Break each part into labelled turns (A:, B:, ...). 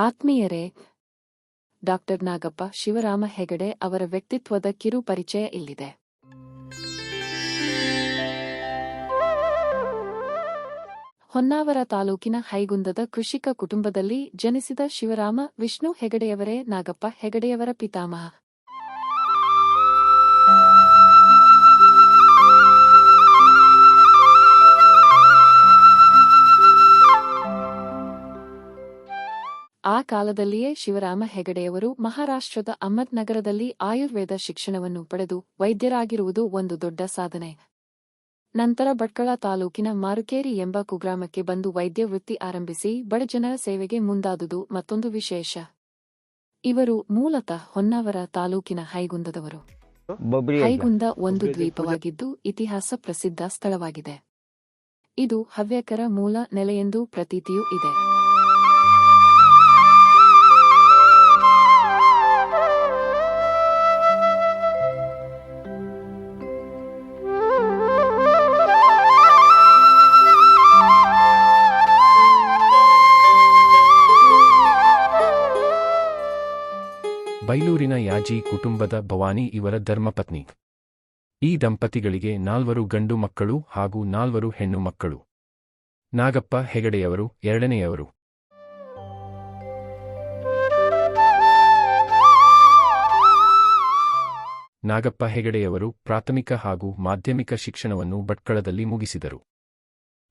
A: ಆತ್ಮೀಯರೇ, ಡಾಕ್ಟರ್ ನಾಗಪ್ಪ ಶಿವರಾಮ ಹೆಗಡೆ ಅವರ ವ್ಯಕ್ತಿತ್ವದ ಕಿರು ಪರಿಚಯ ಇಲ್ಲಿದೆ. ಹೊನ್ನಾವರ ತಾಲೂಕಿನ ಹೈಗುಂದದ ಕೃಷಿಕ ಕುಟುಂಬದಲ್ಲಿ ಜನಿಸಿದ ಶಿವರಾಮ ವಿಷ್ಣು ಹೆಗಡೆಯವರೇ ನಾಗಪ್ಪ ಹೆಗಡೆಯವರ ಪಿತಾಮಹ. ಆ ಕಾಲದಲ್ಲಿಯೇ ಶಿವರಾಮ ಹೆಗಡೆಯವರು ಮಹಾರಾಷ್ಟ್ರದ ಅಹ್ಮದ್ನಗರದಲ್ಲಿ ಆಯುರ್ವೇದ ಶಿಕ್ಷಣವನ್ನು ಪಡೆದು ವೈದ್ಯರಾಗಿರುವುದು ಒಂದು ದೊಡ್ಡ ಸಾಧನೆ. ನಂತರ ಭಟ್ಕಳ ತಾಲೂಕಿನ ಮಾರುಕೇರಿ ಎಂಬ ಕುಗ್ರಾಮಕ್ಕೆ ಬಂದು ವೈದ್ಯ ವೃತ್ತಿ ಆರಂಭಿಸಿ ಬಡಜನರ ಸೇವೆಗೆ ಮುಂದಾದುದು ಮತ್ತೊಂದು ವಿಶೇಷ. ಇವರು ಮೂಲತಃ ಹೊನ್ನಾವರ ತಾಲೂಕಿನ ಹೈಗುಂದದವರು. ಹೈಗುಂದ ಒಂದು ದ್ವೀಪವಾಗಿದ್ದು ಇತಿಹಾಸ ಪ್ರಸಿದ್ಧ ಸ್ಥಳವಾಗಿದೆ. ಇದು ಹವ್ಯಕರ ಮೂಲ ನೆಲೆಯೆಂದು ಪ್ರತೀತಿಯೂ ಇದೆ.
B: ಬೈಲೂರಿನ ಯಾಜಿ ಕುಟುಂಬದ ಭವಾನಿ ಇವರ ಧರ್ಮಪತ್ನಿ. ಈ ದಂಪತಿಗಳಿಗೆ 4 ಗಂಡು ಮಕ್ಕಳು ಹಾಗೂ 4 ಹೆಣ್ಣು ಮಕ್ಕಳು. ನಾಗಪ್ಪ ಹೆಗಡೆಯವರು ಎರಡನೆಯವರು. ನಾಗಪ್ಪ ಹೆಗಡೆಯವರು ಪ್ರಾಥಮಿಕ ಹಾಗೂ ಮಾಧ್ಯಮಿಕ ಶಿಕ್ಷಣವನ್ನು ಭಟ್ಕಳದಲ್ಲಿ ಮುಗಿಸಿದರು.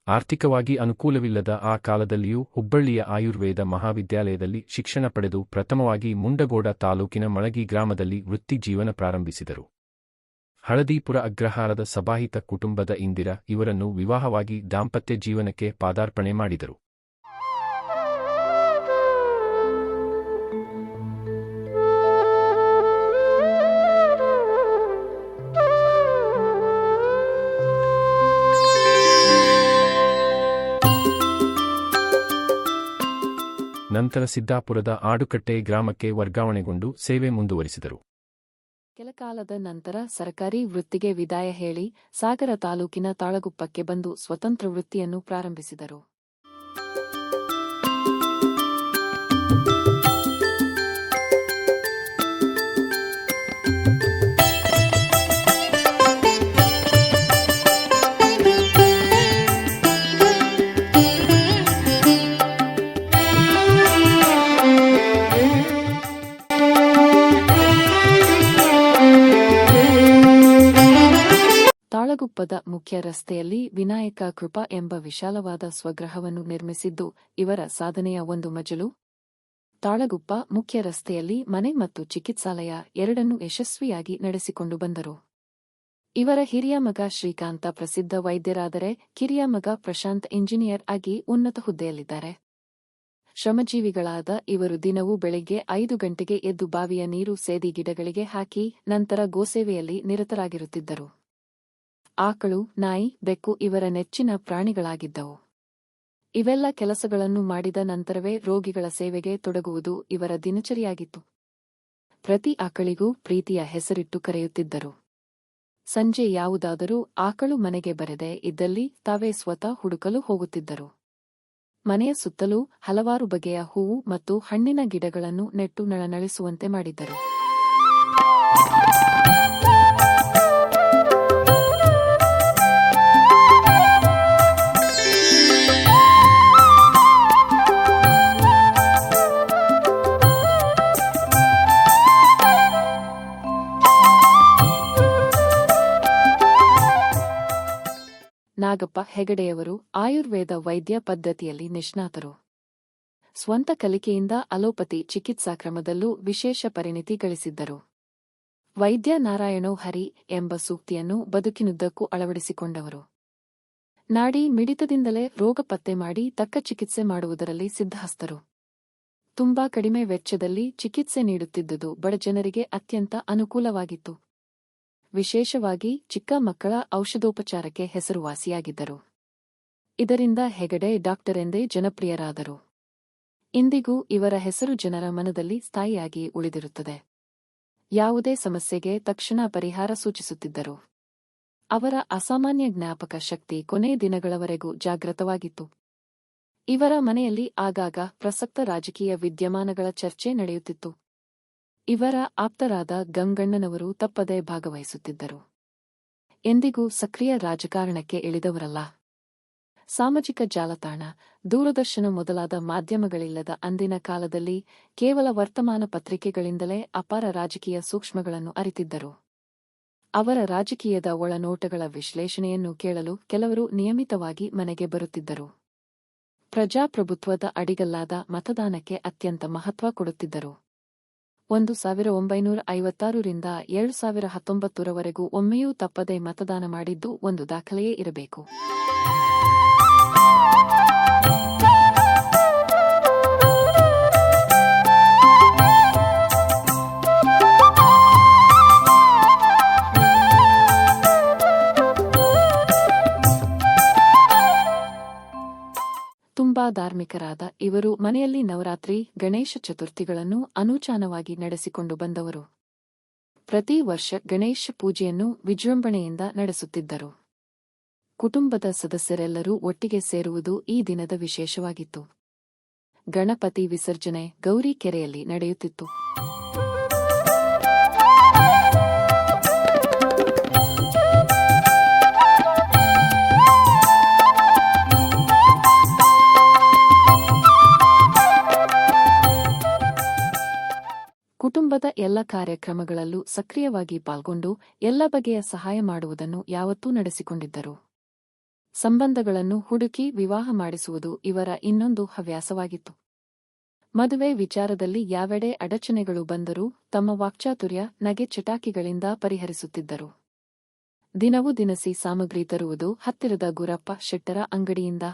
B: ಆರ್ಥಿಕವಾಗಿ ಅನುಕೂಲವಿಲ್ಲದ ಆ ಕಾಲದಲ್ಲಿಯೂ ಹುಬ್ಬಳ್ಳಿಯ ಆಯುರ್ವೇದ ಮಹಾವಿದ್ಯಾಲಯದಲ್ಲಿ ಶಿಕ್ಷಣ ಪಡೆದು ಪ್ರಥಮವಾಗಿ ಮುಂಡಗೋಡ ತಾಲೂಕಿನ ಮಳಗಿ ಗ್ರಾಮದಲ್ಲಿ ವೃತ್ತಿ ಜೀವನ ಪ್ರಾರಂಭಿಸಿದರು. ಹಳದೀಪುರ ಅಗ್ರಹಾರದ ಸಭಾಹಿತ ಕುಟುಂಬದ ಇಂದಿರಾ ಇವರನ್ನು ವಿವಾಹವಾಗಿ ದಾಂಪತ್ಯ ಜೀವನಕ್ಕೆ ಪಾದಾರ್ಪಣೆ ಮಾಡಿದರು. ನಂತರ ಸಿದ್ದಾಪುರದ ಆಡುಕಟ್ಟೆ ಗ್ರಾಮಕ್ಕೆ ವರ್ಗಾವಣೆಗೊಂಡು ಸೇವೆ ಮುಂದುವರಿಸಿದರು.
A: ಕೆಲಕಾಲದ ನಂತರ ಸರ್ಕಾರಿ ವೃತ್ತಿಗೆ ವಿದಾಯ ಹೇಳಿ ಸಾಗರ ತಾಲೂಕಿನ ತಾಳಗುಪ್ಪಕ್ಕೆ ಬಂದು ಸ್ವತಂತ್ರ ವೃತ್ತಿಯನ್ನು ಪ್ರಾರಂಭಿಸಿದರು. ತಾಳಗುಪ್ಪದ ಮುಖ್ಯ ರಸ್ತೆಯಲ್ಲಿ ವಿನಾಯಕ ಕೃಪಾ ಎಂಬ ವಿಶಾಲವಾದ ಸ್ವಗೃಹವನ್ನು ನಿರ್ಮಿಸಿದ್ದು ಇವರ ಸಾಧನೆಯ ಒಂದು ಮಜಲು. ತಾಳಗುಪ್ಪ ಮುಖ್ಯ ರಸ್ತೆಯಲ್ಲಿ ಮನೆ ಮತ್ತು ಚಿಕಿತ್ಸಾಲಯ ಎರಡನ್ನೂ ಯಶಸ್ವಿಯಾಗಿ ನಡೆಸಿಕೊಂಡು ಬಂದರು. ಇವರ ಹಿರಿಯ ಮಗ ಶ್ರೀಕಾಂತ ಪ್ರಸಿದ್ಧ ವೈದ್ಯರಾದರೆ ಕಿರಿಯ ಮಗ ಪ್ರಶಾಂತ್ ಇಂಜಿನಿಯರ್ ಆಗಿ ಉನ್ನತ ಹುದ್ದೆಯಲ್ಲಿದ್ದಾರೆ. ಶ್ರಮಜೀವಿಗಳಾದ ಇವರು ದಿನವೂ ಬೆಳಿಗ್ಗೆ 5 ಗಂಟೆಗೆ ಎದ್ದು ಬಾವಿಯ ನೀರು ಸೇದಿ ಗಿಡಗಳಿಗೆ ಹಾಕಿ ನಂತರ ಗೋಸೇವೆಯಲ್ಲಿ ನಿರತರಾಗಿರುತ್ತಿದ್ದರು. ಆಕಳು, ನಾಯಿ, ಬೆಕ್ಕು ಇವರ ನೆಚ್ಚಿನ ಪ್ರಾಣಿಗಳಾಗಿದ್ದವು. ಇವೆಲ್ಲ ಕೆಲಸಗಳನ್ನು ಮಾಡಿದ ನಂತರವೇ ರೋಗಿಗಳ ಸೇವೆಗೆ ತೊಡಗುವುದು ಇವರ ದಿನಚರಿಯಾಗಿತ್ತು. ಪ್ರತಿ ಆಕಳಿಗೂ ಪ್ರೀತಿಯ ಹೆಸರಿಟ್ಟು ಕರೆಯುತ್ತಿದ್ದರು. ಸಂಜೆ ಯಾವುದಾದರೂ ಆಕಳು ಮನೆಗೆ ಬರದೆ ಇದ್ದಲ್ಲಿ ತಾವೇ ಸ್ವತಃ ಹುಡುಕಲು ಹೋಗುತ್ತಿದ್ದರು. ಮನೆಯ ಸುತ್ತಲೂ ಹಲವಾರು ಬಗೆಯ ಹೂವು ಮತ್ತು ಹಣ್ಣಿನ ಗಿಡಗಳನ್ನು ನೆಟ್ಟು ನಳನಳಿಸುವಂತೆ ಮಾಡಿದ್ದರು. ನಾಗಪ್ಪ ಹೆಗಡೆಯವರು ಆಯುರ್ವೇದ ವೈದ್ಯ ಪದ್ಧತಿಯಲ್ಲಿ ನಿಷ್ಣಾತರು. ಸ್ವಂತ ಕಲಿಕೆಯಿಂದ ಅಲೋಪತಿ ಚಿಕಿತ್ಸಾ ಕ್ರಮದಲ್ಲೂ ವಿಶೇಷ ಪರಿಣಿತಿ ಗಳಿಸಿದ್ದರು. ವೈದ್ಯ ನಾರಾಯಣೋ ಹರಿ ಎಂಬ ಸೂಕ್ತಿಯನ್ನು ಬದುಕಿನುದ್ದಕ್ಕೂ ಅಳವಡಿಸಿಕೊಂಡವರು. ನಾಡಿ ಮಿಡಿತದಿಂದಲೇ ರೋಗ ಪತ್ತೆ ಮಾಡಿ ತಕ್ಕ ಚಿಕಿತ್ಸೆ ಮಾಡುವುದರಲ್ಲಿ ಸಿದ್ಧಹಸ್ತರು. ತುಂಬಾ ಕಡಿಮೆ ವೆಚ್ಚದಲ್ಲಿ ಚಿಕಿತ್ಸೆ ನೀಡುತ್ತಿದ್ದುದು ಬಡಜನರಿಗೆ ಅತ್ಯಂತ ಅನುಕೂಲವಾಗಿತ್ತು. ವಿಶೇಷವಾಗಿ ಚಿಕ್ಕ ಮಕ್ಕಳ ಔಷಧೋಪಚಾರಕ್ಕೆ ಹೆಸರುವಾಸಿಯಾಗಿದ್ದರು. ಇದರಿಂದ ಹೆಗಡೆ ಡಾಕ್ಟರೆಂದೇ ಜನಪ್ರಿಯರಾದರು. ಇಂದಿಗೂ ಇವರ ಹೆಸರು ಜನರ ಮನದಲ್ಲಿ ಸ್ಥಾಯಿಯಾಗಿ ಉಳಿದಿರುತ್ತದೆ. ಯಾವುದೇ ಸಮಸ್ಯೆಗೆ ತಕ್ಷಣ ಪರಿಹಾರ ಸೂಚಿಸುತ್ತಿದ್ದರು. ಅವರ ಅಸಾಮಾನ್ಯ ಜ್ಞಾಪಕ ಶಕ್ತಿ ಕೊನೆ ದಿನಗಳವರೆಗೂ ಜಾಗೃತವಾಗಿತ್ತು. ಇವರ ಮನೆಯಲ್ಲಿ ಆಗಾಗ ಪ್ರಸಕ್ತ ರಾಜಕೀಯ ವಿದ್ಯಮಾನಗಳ ಚರ್ಚೆ ನಡೆಯುತ್ತಿತ್ತು. ಇವರ ಆಪ್ತರಾದ ಗಂಗಣ್ಣನವರು ತಪ್ಪದೇ ಭಾಗವಹಿಸುತ್ತಿದ್ದರು. ಎಂದಿಗೂ ಸಕ್ರಿಯ ರಾಜಕಾರಣಕ್ಕೆ ಇಳಿದವರಲ್ಲ. ಸಾಮಾಜಿಕ ಜಾಲತಾಣ, ದೂರದರ್ಶನ ಮೊದಲಾದ ಮಾಧ್ಯಮಗಳಿಲ್ಲದ ಅಂದಿನ ಕಾಲದಲ್ಲಿ ಕೇವಲ ವರ್ತಮಾನ ಪತ್ರಿಕೆಗಳಿಂದಲೇ ಅಪಾರ ರಾಜಕೀಯ ಸೂಕ್ಷ್ಮಗಳನ್ನು ಅರಿತಿದ್ದರು. ಅವರ ರಾಜಕೀಯದ ಒಳನೋಟಗಳ ವಿಶ್ಲೇಷಣೆಯನ್ನು ಕೇಳಲು ಕೆಲವರು ನಿಯಮಿತವಾಗಿ ಮನೆಗೆ ಬರುತ್ತಿದ್ದರು. ಪ್ರಜಾಪ್ರಭುತ್ವದ ಅಡಿಗಲ್ಲಾದ ಮತದಾನಕ್ಕೆ ಅತ್ಯಂತ ಮಹತ್ವ ಕೊಡುತ್ತಿದ್ದರು. 1956 ರಿಂದ 2019 ರವರೆಗೂ ಒಮ್ಮೆಯೂ ತಪ್ಪದೆ ಮತದಾನ ಮಾಡಿದ್ದು ಒಂದು ದಾಖಲೆಯೇ ಇರಬೇಕು. ತುಂಬಾ ಧಾರ್ಮಿಕರಾದ ಇವರು ಮನೆಯಲ್ಲಿ ನವರಾತ್ರಿ, ಗಣೇಶ ಚತುರ್ಥಿಗಳನ್ನು ಅನೂಚಾನವಾಗಿ ನಡೆಸಿಕೊಂಡು ಬಂದವರು. ಪ್ರತಿ ವರ್ಷ ಗಣೇಶ ಪೂಜೆಯನ್ನು ವಿಜೃಂಭಣೆಯಿಂದ ನಡೆಸುತ್ತಿದ್ದರು. ಕುಟುಂಬದ ಸದಸ್ಯರೆಲ್ಲರೂ ಒಟ್ಟಿಗೆ ಸೇರುವುದು ಈ ದಿನದ ವಿಶೇಷವಾಗಿತ್ತು. ಗಣಪತಿ ವಿಸರ್ಜನೆ ಗೌರಿ ಕೆರೆಯಲ್ಲಿ ನಡೆಯುತ್ತಿತ್ತು. ಕುಟುಂಬದ ಎಲ್ಲ ಕಾರ್ಯಕ್ರಮಗಳಲ್ಲೂ ಸಕ್ರಿಯವಾಗಿ ಪಾಲ್ಗೊಂಡು ಎಲ್ಲ ಬಗೆಯ ಸಹಾಯ ಮಾಡುವುದನ್ನು ಯಾವತ್ತೂ ನಡೆಸಿಕೊಂಡಿದ್ದರು. ಸಂಬಂಧಗಳನ್ನು ಹುಡುಕಿ ವಿವಾಹ ಮಾಡಿಸುವುದು ಇವರ ಇನ್ನೊಂದು ಹವ್ಯಾಸವಾಗಿತ್ತು. ಮದುವೆ ವಿಚಾರದಲ್ಲಿ ಯಾವೆಡೆ ಅಡಚಣೆಗಳು ಬಂದರೂ ತಮ್ಮ ವಾಕ್ಚಾತುರ್ಯ, ನಗೆ ಚಟಾಕಿಗಳಿಂದ ಪರಿಹರಿಸುತ್ತಿದ್ದರು. ದಿನವೂ ದಿನಸಿ ಸಾಮಗ್ರಿ ತರುವುದು ಹತ್ತಿರದ ಗುರಪ್ಪ ಶೆಟ್ಟರ ಅಂಗಡಿಯಿಂದ.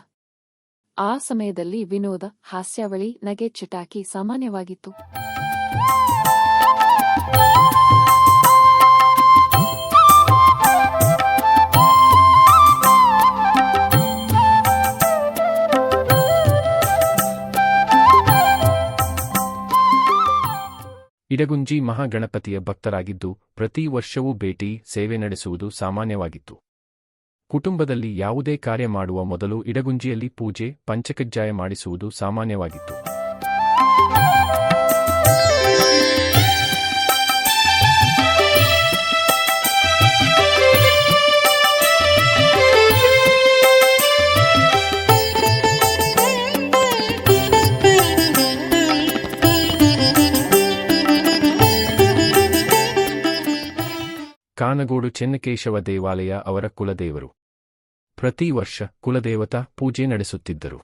A: ಆ ಸಮಯದಲ್ಲಿ ವಿನೋದ, ಹಾಸ್ಯಾವಳಿ, ನಗೆ ಚಟಾಕಿ ಸಾಮಾನ್ಯವಾಗಿತ್ತು.
B: ಇಡಗುಂಜಿ ಮಹಾಗಣಪತಿಯ ಭಕ್ತರಾಗಿದ್ದು ಪ್ರತಿ ವರ್ಷವೂ ಭೇಟಿ, ಸೇವೆ ನಡೆಸುವುದು ಸಾಮಾನ್ಯವಾಗಿತ್ತು. ಕುಟುಂಬದಲ್ಲಿ ಯಾವುದೇ ಕಾರ್ಯ ಮಾಡುವ ಮೊದಲು ಇಡಗುಂಜಿಯಲ್ಲಿ ಪೂಜೆ, ಪಂಚಕಜ್ಜಾಯ ಮಾಡಿಸುವುದು ಸಾಮಾನ್ಯವಾಗಿತ್ತು. ಕಾನಗೋಡು ಚೆನ್ನಕೇಶವ ದೇವಾಲಯ ಅವರ ಕುಲದೇವರು. ಪ್ರತಿ ವರ್ಷ ಕುಲದೇವತಾ ಪೂಜೆ ನಡೆಸುತ್ತಿದ್ದರು.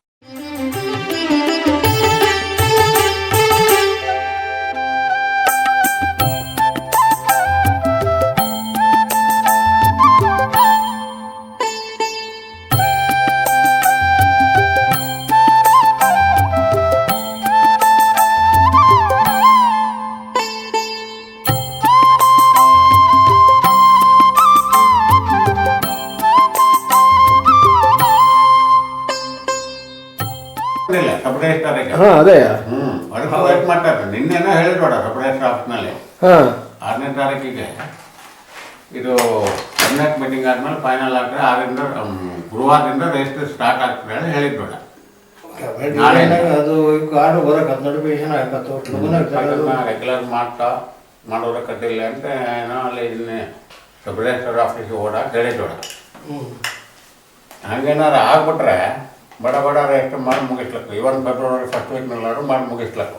C: ಅದೇ
D: ಅದಕ್ಕೆ ವೇಟ್ ಮಾಡ್ತಾರೆ. ನಿನ್ನೆನೋ ಹೇಳಿದ್ರೋಡ ಸಪ್ರೇಟ್ ಆಫ್ನಲ್ಲಿ 6ನೇ ತಾರೀಕಿಗೆ ಇದು ಕರ್ನಾಟಕ ಮೀಟಿಂಗ್ ಆದ್ಮೇಲೆ ಫೈನಲ್ ಆಗ್ತದೆ. 6ರಿಂದ ಗುರುವಾರದಿಂದ ರೇಸ್ಟ್ ಸ್ಟಾರ್ಟ್ ಆಗ್ತದೆ ಅಂತ ಹೇಳಿದ್ರೋಡ.
C: ಅದು ಕಾರ್ಡು ಬರೋಕೆ ನೋಟಿಫಿಕೇಶನ್
D: ರೆಗ್ಯುಲರ್ ಮಾಡೋರ ಕಟ್ಟಿಲ್ಲ ಅಂತ ಏನೋ ಅಲ್ಲಿ ಇನ್ನೇ ಸಬ್ರೇಸ್ಟರ್ ಆಫೀಸಿಗೆ ಓಡಾಕ್ ಹೇಳಿದ್ರೋಡ. ಹಂಗೇನಾರು ಆಗ್ಬಿಟ್ರೆ ಬಡ ಬಡ ರೇಸ್ಟ್ ಮಾಡಿ ಮುಗಿಸ್ಲಕ್ಕು. ಇವನ್ ಫೆಬ್ರವರಿ ಫಸ್ಟ್ ವೀಕ್ನಲ್ಲಾದ್ರು ಮಾಡಿ ಮುಗಿಸ್ಲಕ್ಕು.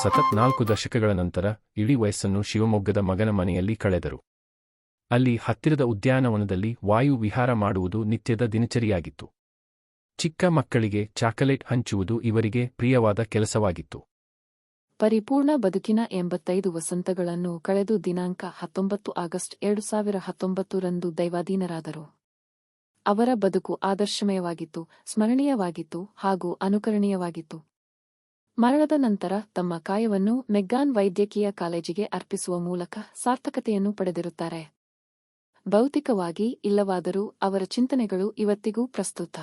B: ಸತತ್ 4 ದಶಕಗಳ ನಂತರ ಇಡೀ ವಯಸ್ಸನ್ನು ಶಿವಮೊಗ್ಗದ ಮಗನ ಮನೆಯಲ್ಲಿ ಕಳೆದರು. ಅಲ್ಲಿ ಹತ್ತಿರದ ಉದ್ಯಾನವನದಲ್ಲಿ ವಾಯು ವಿಹಾರ ಮಾಡುವುದು ನಿತ್ಯದ ದಿನಚರಿಯಾಗಿತ್ತು. ಚಿಕ್ಕ ಮಕ್ಕಳಿಗೆ ಚಾಕಲೇಟ್ ಹಂಚುವುದು ಇವರಿಗೆ ಪ್ರಿಯವಾದ ಕೆಲಸವಾಗಿತ್ತು.
A: ಪರಿಪೂರ್ಣ ಬದುಕಿನ 85 ವಸಂತಗಳನ್ನು ಕಳೆದು ದಿನಾಂಕ 19 ಆಗಸ್ಟ್ 2019 ರಂದು ದೈವಾಧೀನರಾದರು. ಅವರ ಬದುಕು ಆದರ್ಶಮಯವಾಗಿತ್ತು, ಸ್ಮರಣೀಯವಾಗಿತ್ತು ಹಾಗೂ ಅನುಕರಣೀಯವಾಗಿತ್ತು. ಮರಣದ ನಂತರ ತಮ್ಮ ಕಾಯವನ್ನು ಮೆಗ್ಗಾನ್ ವೈದ್ಯಕೀಯ ಕಾಲೇಜಿಗೆ ಅರ್ಪಿಸುವ ಮೂಲಕ ಸಾರ್ಥಕತೆಯನ್ನು ಪಡೆದಿರುತ್ತಾರೆ. ಭೌತಿಕವಾಗಿ ಇಲ್ಲವಾದರೂ ಅವರ ಚಿಂತನೆಗಳು ಇವತ್ತಿಗೂ ಪ್ರಸ್ತುತ.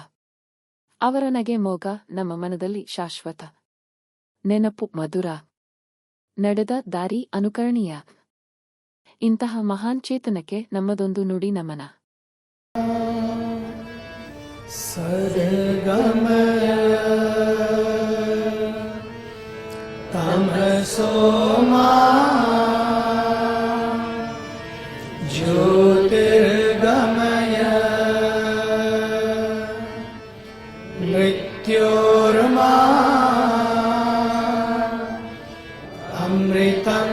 A: ಅವರ ನಗೆ ಮೋಗ ನಮ್ಮ ಮನದಲ್ಲಿ ಶಾಶ್ವತ. ನೆನಪು ಮಧುರ. ನಡೆದ ದಾರಿ ಅನುಕರಣೀಯ. ಇಂತಹ ಮಹಾನ್ ಚೇತನಕ್ಕೆ ನಮ್ಮದೊಂದು ನುಡಿ ನಮನ.
E: ಸದಗಮಯ ತಮಸೋಮಾ ಜ್ಯೋತಿರ್ಗಮಯ ಮೃತ್ಯೋರ್ಮಾ ಅಮೃತಂ